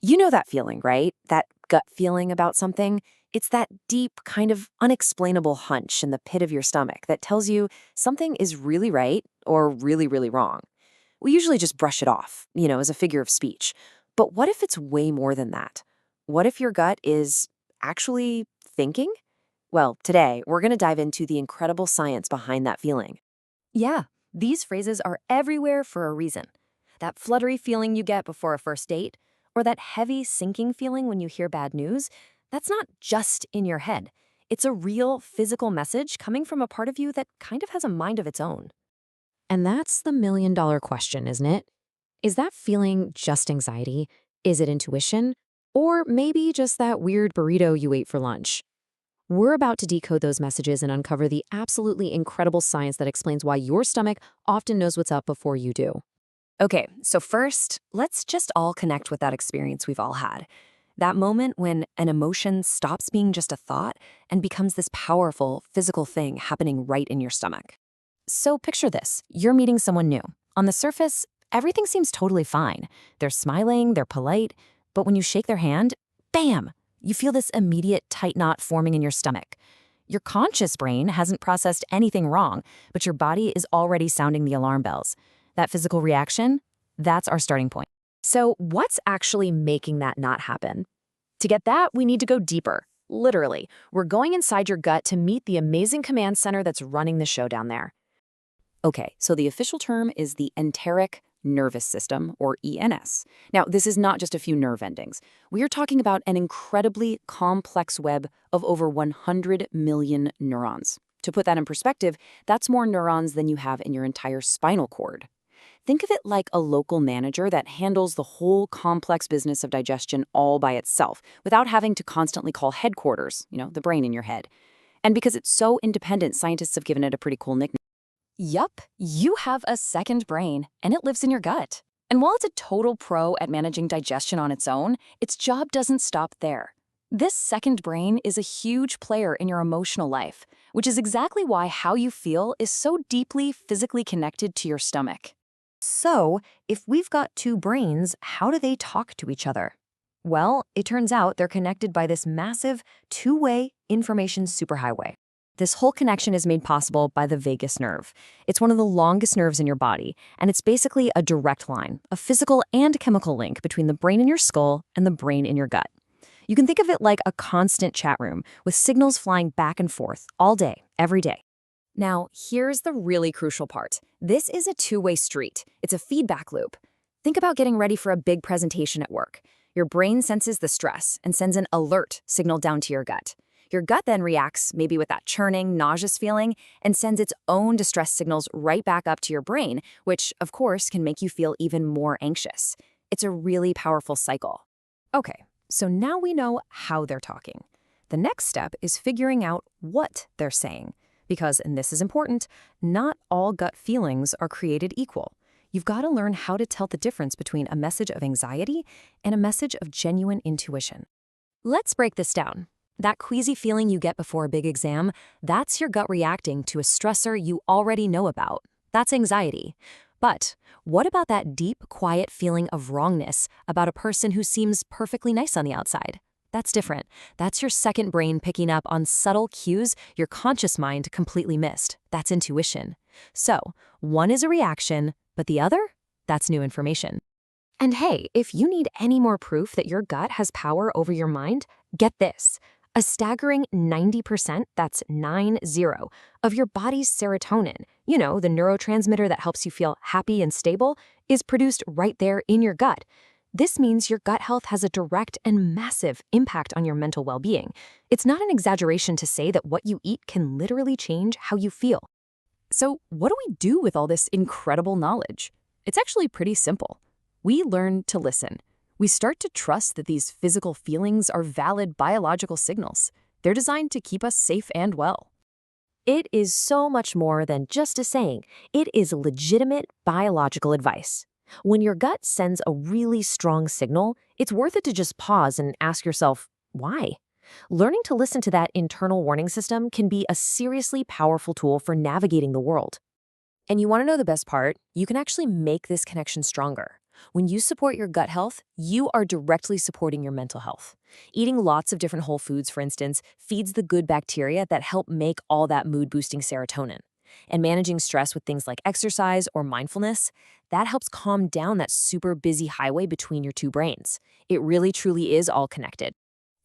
You know that feeling, right? That gut feeling about something? It's that deep, kind of unexplainable hunch in the pit of your stomach that tells you something is really right or really, really wrong. We usually just brush it off, as a figure of speech. But what if it's way more than that? What if your gut is actually thinking? Well, today we're going to dive into the incredible science behind that feeling. Yeah, these phrases are everywhere for a reason. That fluttery feeling you get before a first date, or that heavy sinking feeling when you hear bad news, that's not just in your head. It's a real physical message coming from a part of you that kind of has a mind of its own. And that's the million-dollar question, isn't it? Is that feeling just anxiety? Is it intuition? Or maybe just that weird burrito you ate for lunch? We're about to decode those messages and uncover the absolutely incredible science that explains why your stomach often knows what's up before you do. Okay, so first, let's just all connect with that experience we've all had. That moment when an emotion stops being just a thought and becomes this powerful physical thing happening right in your stomach. So picture this. You're meeting someone new. On the surface, everything seems totally fine. They're smiling, they're polite, but when you shake their hand, bam! You feel this immediate tight knot forming in your stomach. Your conscious brain hasn't processed anything wrong, but your body is already sounding the alarm bells. That physical reaction, that's our starting point. So, what's actually making that not happen? To get that, we need to go deeper. Literally, we're going inside your gut to meet the amazing command center that's running the show down there. Okay, so the official term is the enteric nervous system, or ENS. Now, this is not just a few nerve endings. We are talking about an incredibly complex web of over 100 million neurons. To put that in perspective, that's more neurons than you have in your entire spinal cord. Think of it like a local manager that handles the whole complex business of digestion all by itself, without having to constantly call headquarters, the brain in your head. And because it's so independent, scientists have given it a pretty cool nickname. Yup, you have a second brain, and it lives in your gut. And while it's a total pro at managing digestion on its own, its job doesn't stop there. This second brain is a huge player in your emotional life, which is exactly why how you feel is so deeply physically connected to your stomach. So, if we've got two brains, how do they talk to each other? Well, it turns out they're connected by this massive two-way information superhighway. This whole connection is made possible by the vagus nerve. It's one of the longest nerves in your body, and it's basically a direct line, a physical and chemical link between the brain in your skull and the brain in your gut. You can think of it like a constant chat room with signals flying back and forth all day, every day. Now, here's the really crucial part. This is a two-way street. It's a feedback loop. Think about getting ready for a big presentation at work. Your brain senses the stress and sends an alert signal down to your gut. Your gut then reacts, maybe with that churning, nauseous feeling, and sends its own distress signals right back up to your brain, which, of course, can make you feel even more anxious. It's a really powerful cycle. Okay, so now we know how they're talking. The next step is figuring out what they're saying. Because, and this is important, not all gut feelings are created equal. You've got to learn how to tell the difference between a message of anxiety and a message of genuine intuition. Let's break this down. That queasy feeling you get before a big exam, that's your gut reacting to a stressor you already know about. That's anxiety. But what about that deep, quiet feeling of wrongness about a person who seems perfectly nice on the outside? That's different. That's your second brain picking up on subtle cues your conscious mind completely missed. That's intuition. So, one is a reaction, but the other? That's new information. And hey, if you need any more proof that your gut has power over your mind, get this. A staggering 90%, that's 90, of your body's serotonin, the neurotransmitter that helps you feel happy and stable, is produced right there in your gut. This means your gut health has a direct and massive impact on your mental well-being. It's not an exaggeration to say that what you eat can literally change how you feel. So, what do we do with all this incredible knowledge? It's actually pretty simple. We learn to listen. We start to trust that these physical feelings are valid biological signals. They're designed to keep us safe and well. It is so much more than just a saying. It is legitimate biological advice. When your gut sends a really strong signal, it's worth it to just pause and ask yourself, why? Learning to listen to that internal warning system can be a seriously powerful tool for navigating the world. And you want to know the best part? You can actually make this connection stronger. When you support your gut health, you are directly supporting your mental health. Eating lots of different whole foods, for instance, feeds the good bacteria that help make all that mood-boosting serotonin. And managing stress with things like exercise or mindfulness, that helps calm down that super busy highway between your two brains. It really truly is all connected.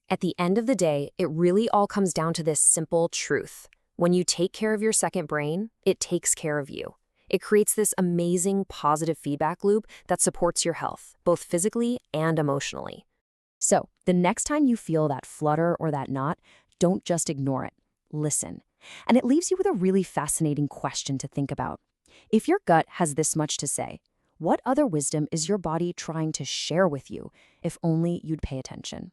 At the end of the day, it really all comes down to this simple truth. When you take care of your second brain, it takes care of you. It creates this amazing positive feedback loop that supports your health, both physically and emotionally. So, the next time you feel that flutter or that knot, don't just ignore it. Listen. And it leaves you with a really fascinating question to think about. If your gut has this much to say, what other wisdom is your body trying to share with you, if only you'd pay attention?